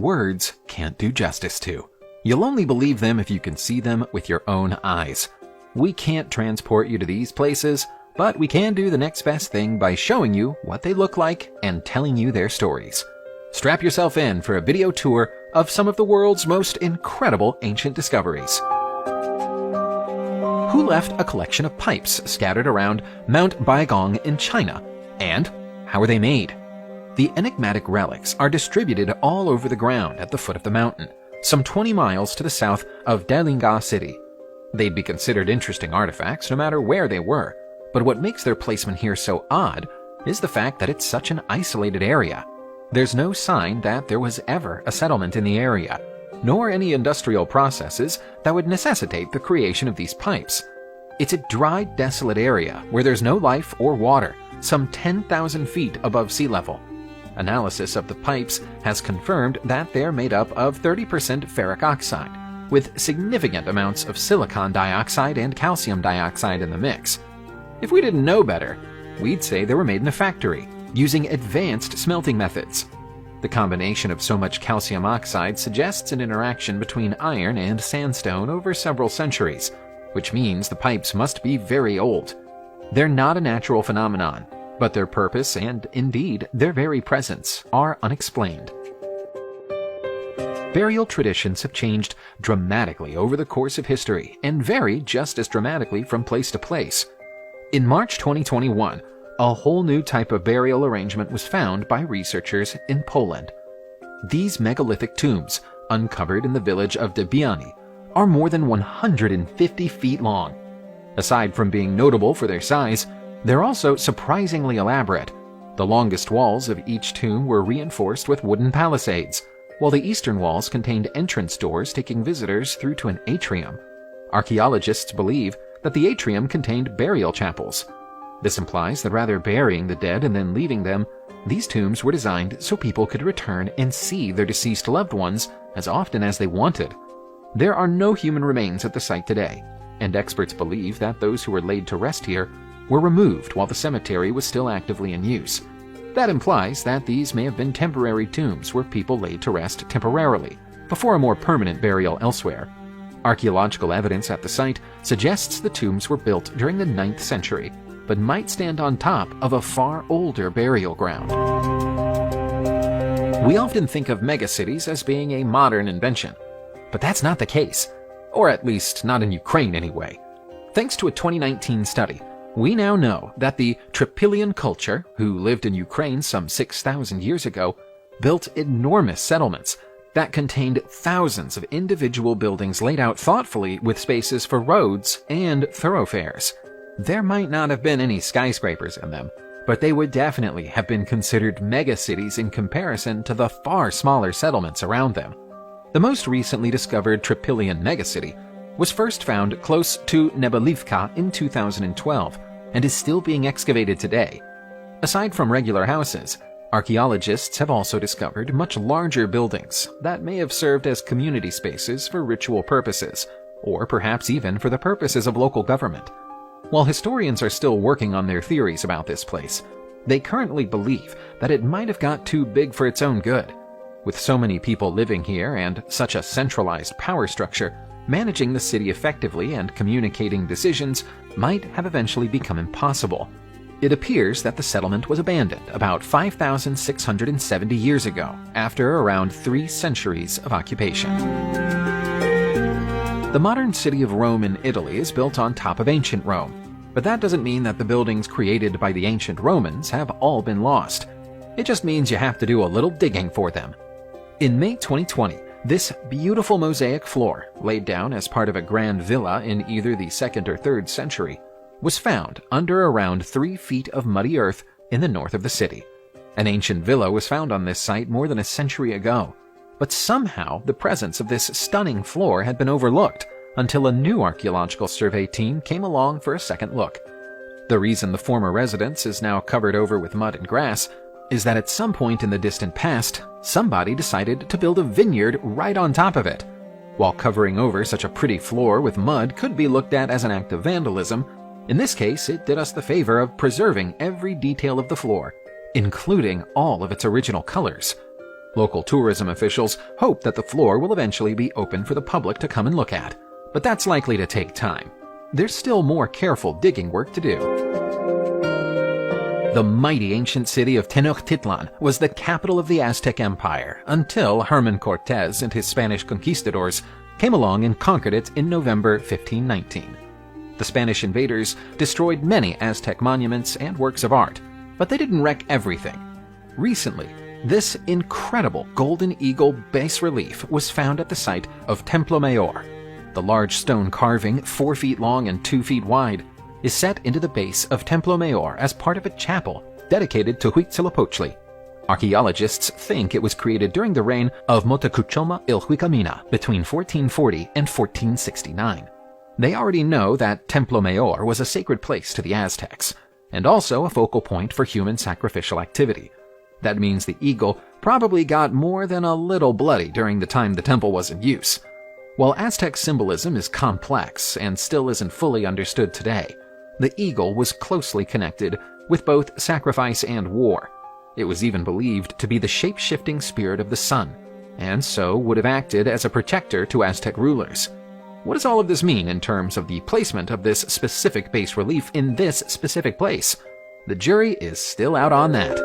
words can't do justice to. You'll only believe them if you can see them with your own eyes. We can't transport you to these places, but we can do the next best thing by showing you what they look like and telling you their stories. Strap yourself in for a video tour of some of the world's most incredible ancient discoveries. Who left a collection of pipes scattered around Mount Baigong in China? And how were they made? The enigmatic relics are distributed all over the ground at the foot of the mountain, some 20 miles to the south of Dalinga City. They'd be considered interesting artifacts no matter where they were, but what makes their placement here so odd is the fact that it's such an isolated area. There's no sign that there was ever a settlement in the area, nor any industrial processes that would necessitate the creation of these pipes. It's a dry, desolate area where there's no life or water, some 10,000 feet above sea level. Analysis of the pipes has confirmed that they're made up of 30% ferric oxide, with significant amounts of silicon dioxide and calcium dioxide in the mix. If we didn't know better, we'd say they were made in a factory, using advanced smelting methods. The combination of so much calcium oxide suggests an interaction between iron and sandstone over several centuries, which means the pipes must be very old. They're not a natural phenomenon, but their purpose and, indeed, their very presence are unexplained. Burial traditions have changed dramatically over the course of history and vary just as dramatically from place to place. In March 2021, a whole new type of burial arrangement was found by researchers in Poland. These megalithic tombs, uncovered in the village of Debiany, are more than 150 feet long. Aside from being notable for their size, they're also surprisingly elaborate. The longest walls of each tomb were reinforced with wooden palisades, while the eastern walls contained entrance doors taking visitors through to an atrium. Archaeologists believe that the atrium contained burial chapels. This implies that rather burying the dead and then leaving them, these tombs were designed so people could return and see their deceased loved ones as often as they wanted. There are no human remains at the site today, and experts believe that those who were laid to rest here were removed while the cemetery was still actively in use. That implies that these may have been temporary tombs where people laid to rest temporarily, before a more permanent burial elsewhere. Archaeological evidence at the site suggests the tombs were built during the 9th century, but might stand on top of a far older burial ground. We often think of megacities as being a modern invention, but that's not the case, or at least not in Ukraine anyway. Thanks to a 2019 study, we now know that the Trypillian culture, who lived in Ukraine some 6,000 years ago, built enormous settlements that contained thousands of individual buildings laid out thoughtfully with spaces for roads and thoroughfares. There might not have been any skyscrapers in them, but they would definitely have been considered megacities in comparison to the far smaller settlements around them. The most recently discovered Trypillian megacity was first found close to Nebelivka in 2012 and is still being excavated today. Aside from regular houses, archaeologists have also discovered much larger buildings that may have served as community spaces for ritual purposes, or perhaps even for the purposes of local government. While historians are still working on their theories about this place, they currently believe that it might have got too big for its own good. With so many people living here and such a centralized power structure, managing the city effectively and communicating decisions might have eventually become impossible. It appears that the settlement was abandoned about 5,670 years ago, after around 3 centuries of occupation. The modern city of Rome in Italy is built on top of ancient Rome, but that doesn't mean that the buildings created by the ancient Romans have all been lost. It just means you have to do a little digging for them. In May 2020, this beautiful mosaic floor, laid down as part of a grand villa in either the 2nd or 3rd century, was found under around 3 feet of muddy earth in the north of the city. An ancient villa was found on this site more than a century ago, but somehow the presence of this stunning floor had been overlooked until a new archaeological survey team came along for a second look. The reason the former residence is now covered over with mud and grass is that at some point in the distant past, somebody decided to build a vineyard right on top of it. While covering over such a pretty floor with mud could be looked at as an act of vandalism, in this case it did us the favor of preserving every detail of the floor, including all of its original colors. Local tourism officials hope that the floor will eventually be open for the public to come and look at, but that's likely to take time. There's still more careful digging work to do. The mighty ancient city of Tenochtitlan was the capital of the Aztec Empire until Herman Cortés and his Spanish conquistadors came along and conquered it in November 1519. The Spanish invaders destroyed many Aztec monuments and works of art, but they didn't wreck everything. Recently, this incredible golden eagle bas-relief was found at the site of Templo Mayor. The large stone carving, 4 feet long and 2 feet wide, is set into the base of Templo Mayor as part of a chapel dedicated to Huitzilopochtli. Archaeologists think it was created during the reign of Motekuchoma Ilhuicamina between 1440 and 1469. They already know that Templo Mayor was a sacred place to the Aztecs, and also a focal point for human sacrificial activity. That means the eagle probably got more than a little bloody during the time the temple was in use. While Aztec symbolism is complex and still isn't fully understood today, the eagle was closely connected with both sacrifice and war. It was even believed to be the shape-shifting spirit of the sun, and so would have acted as a protector to Aztec rulers. What does all of this mean in terms of the placement of this specific bas-relief in this specific place? The jury is still out on that.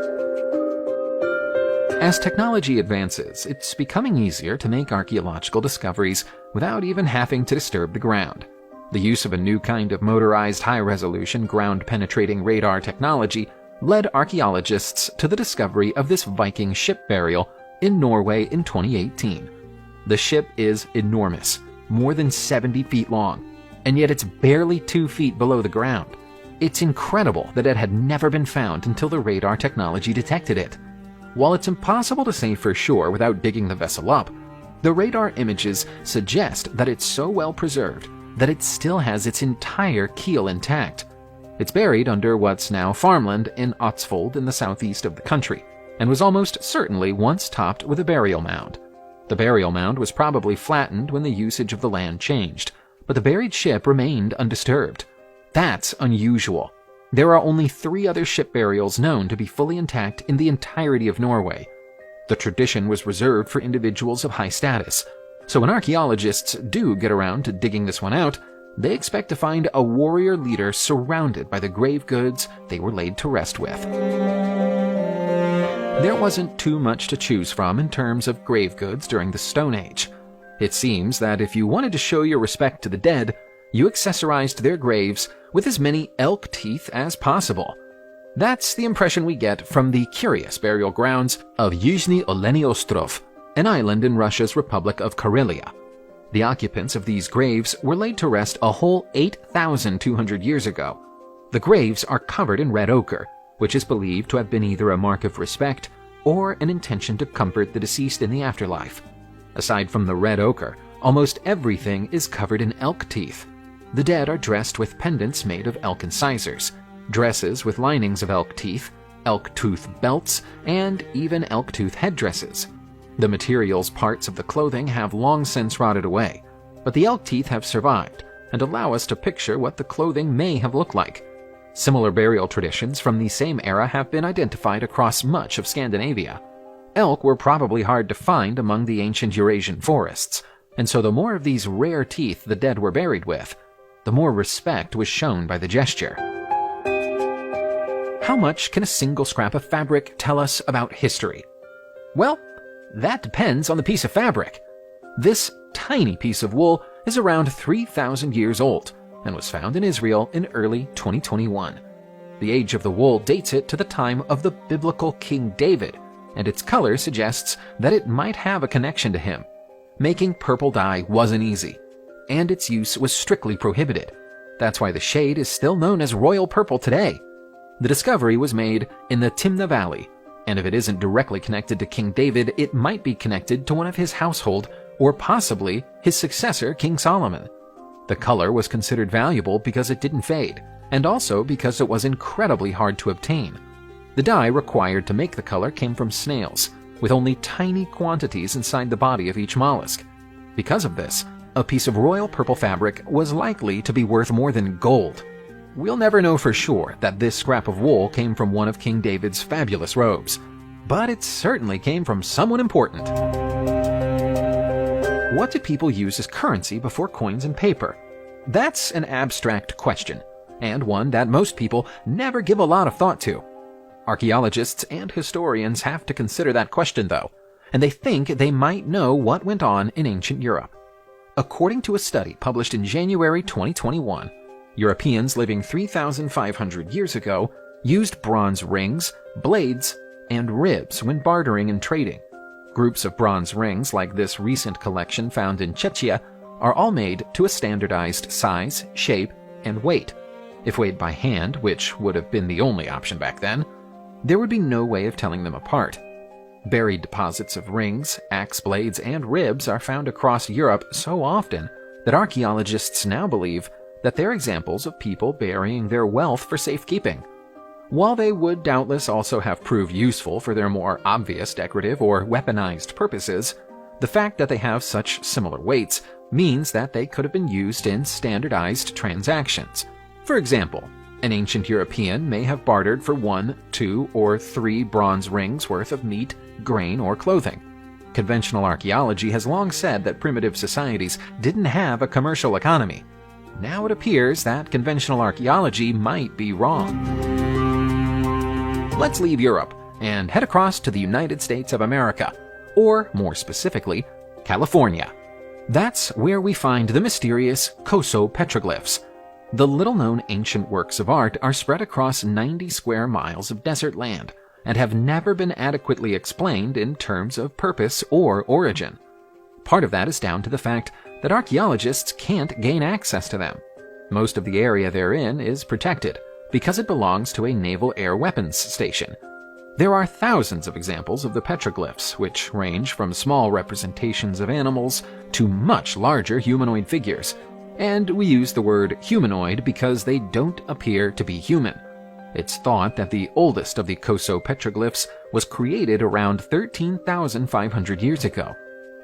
As technology advances, it's becoming easier to make archaeological discoveries without even having to disturb the ground. The use of a new kind of motorized high-resolution ground-penetrating radar technology led archaeologists to the discovery of this Viking ship burial in Norway in 2018. The ship is enormous, more than 70 feet long, and yet it's barely 2 feet below the ground. It's incredible that it had never been found until the radar technology detected it. While it's impossible to say for sure without digging the vessel up, the radar images suggest that it's so well preserved that it still has its entire keel intact. It's buried under what's now farmland in Otsfold in the southeast of the country, and was almost certainly once topped with a burial mound. The burial mound was probably flattened when the usage of the land changed, but the buried ship remained undisturbed. That's unusual. There are only 3 other ship burials known to be fully intact in the entirety of Norway. The tradition was reserved for individuals of high status, so when archaeologists do get around to digging this one out, they expect to find a warrior leader surrounded by the grave goods they were laid to rest with. There wasn't too much to choose from in terms of grave goods during the Stone Age. It seems that if you wanted to show your respect to the dead, you accessorized their graves with as many elk teeth as possible. That's the impression we get from the curious burial grounds of Yuzhny Oleni Ostrov, an island in Russia's Republic of Karelia. The occupants of these graves were laid to rest a whole 8,200 years ago. The graves are covered in red ochre, which is believed to have been either a mark of respect or an intention to comfort the deceased in the afterlife. Aside from the red ochre, almost everything is covered in elk teeth. The dead are dressed with pendants made of elk incisors, dresses with linings of elk teeth, elk tooth belts, and even elk tooth headdresses. The materials parts of the clothing have long since rotted away, but the elk teeth have survived and allow us to picture what the clothing may have looked like. Similar burial traditions from the same era have been identified across much of Scandinavia. Elk were probably hard to find among the ancient Eurasian forests, and so the more of these rare teeth the dead were buried with, the more respect was shown by the gesture. How much can a single scrap of fabric tell us about history? Well, that depends on the piece of fabric. This tiny piece of wool is around 3,000 years old and was found in Israel in early 2021. The age of the wool dates it to the time of the biblical King David, and its color suggests that it might have a connection to him. Making purple dye wasn't easy, and its use was strictly prohibited. That's why the shade is still known as royal purple today. The discovery was made in the Timna Valley, and if it isn't directly connected to King David, it might be connected to one of his household, or possibly his successor, King Solomon. The color was considered valuable because it didn't fade, and also because it was incredibly hard to obtain. The dye required to make the color came from snails, with only tiny quantities inside the body of each mollusk. Because of this, a piece of royal purple fabric was likely to be worth more than gold. We'll never know for sure that this scrap of wool came from one of King David's fabulous robes, but it certainly came from someone important. What did people use as currency before coins and paper? That's an abstract question, and one that most people never give a lot of thought to. Archaeologists and historians have to consider that question, though, and they think they might know what went on in ancient Europe. According to a study published in January 2021, Europeans living 3,500 years ago used bronze rings, blades, and ribs when bartering and trading. Groups of bronze rings like this recent collection found in Czechia are all made to a standardized size, shape, and weight. If weighed by hand, which would have been the only option back then, there would be no way of telling them apart. Buried deposits of rings, axe blades, and ribs are found across Europe so often that archaeologists now believe that they're examples of people burying their wealth for safekeeping. While they would doubtless also have proved useful for their more obvious decorative or weaponized purposes, the fact that they have such similar weights means that they could have been used in standardized transactions. For example, an ancient European may have bartered for 1, 2, or 3 bronze rings worth of meat, grain, or clothing. Conventional archaeology has long said that primitive societies didn't have a commercial economy. Now it appears that conventional archaeology might be wrong. Let's leave Europe and head across to the United States of America, or more specifically, California. That's where we find the mysterious Coso petroglyphs. The little-known ancient works of art are spread across 90 square miles of desert land and have never been adequately explained in terms of purpose or origin. Part of that is down to the fact that archaeologists can't gain access to them. Most of the area they're in is protected because it belongs to a naval air weapons station. There are thousands of examples of the petroglyphs, which range from small representations of animals to much larger humanoid figures. And we use the word humanoid because they don't appear to be human. It's thought that the oldest of the Coso petroglyphs was created around 13,500 years ago.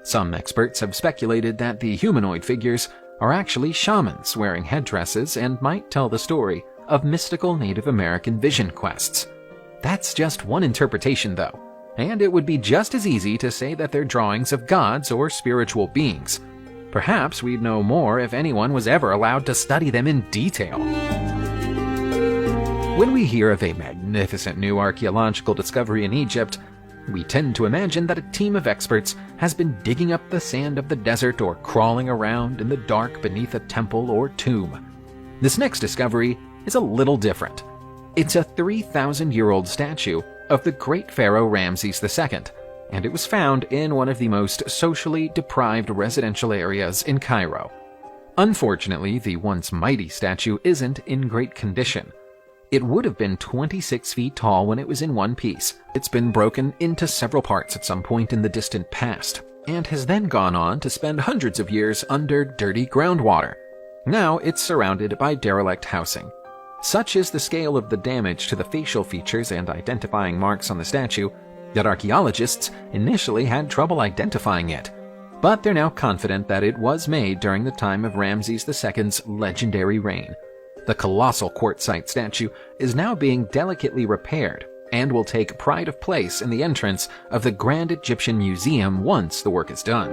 Some experts have speculated that the humanoid figures are actually shamans wearing headdresses and might tell the story of mystical Native American vision quests. That's just one interpretation, though, and it would be just as easy to say that they're drawings of gods or spiritual beings. Perhaps we'd know more if anyone was ever allowed to study them in detail. When we hear of a magnificent new archaeological discovery in Egypt, we tend to imagine that a team of experts has been digging up the sand of the desert or crawling around in the dark beneath a temple or tomb. This next discovery is a little different. It's a 3,000-year-old statue of the great pharaoh Ramses II, and it was found in one of the most socially deprived residential areas in Cairo. Unfortunately, the once mighty statue isn't in great condition. It would have been 26 feet tall when it was in one piece. It's been broken into several parts at some point in the distant past, and has then gone on to spend hundreds of years under dirty groundwater. Now it's surrounded by derelict housing. Such is the scale of the damage to the facial features and identifying marks on the statue that archaeologists initially had trouble identifying it. But they're now confident that it was made during the time of Ramses II's legendary reign. The colossal quartzite statue is now being delicately repaired and will take pride of place in the entrance of the Grand Egyptian Museum once the work is done.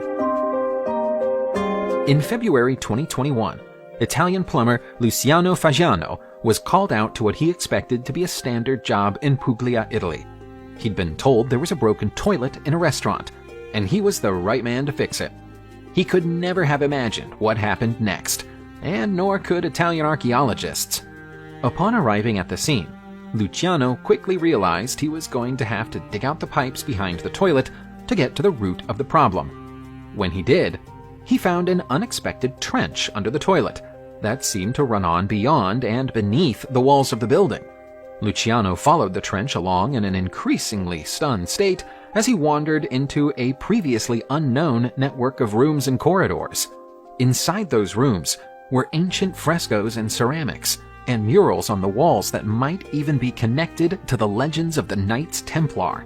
In February 2021, Italian plumber Luciano Fagiano was called out to what he expected to be a standard job in Puglia, Italy. He'd been told there was a broken toilet in a restaurant, and he was the right man to fix it. He could never have imagined what happened next, and nor could Italian archaeologists. Upon arriving at the scene, Luciano quickly realized he was going to have to dig out the pipes behind the toilet to get to the root of the problem. When he did, he found an unexpected trench under the toilet that seemed to run on beyond and beneath the walls of the building. Luciano followed the trench along in an increasingly stunned state as he wandered into a previously unknown network of rooms and corridors. Inside those rooms were ancient frescoes and ceramics, and murals on the walls that might even be connected to the legends of the Knights Templar.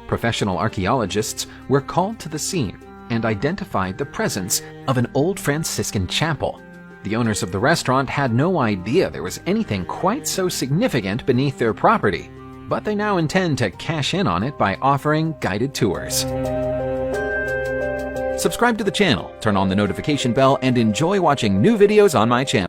Professional archaeologists were called to the scene and identified the presence of an old Franciscan chapel. The owners of the restaurant had no idea there was anything quite so significant beneath their property. but they now intend to cash in on it by offering guided tours. Subscribe to the channel, turn on the notification bell, and enjoy watching new videos on my channel.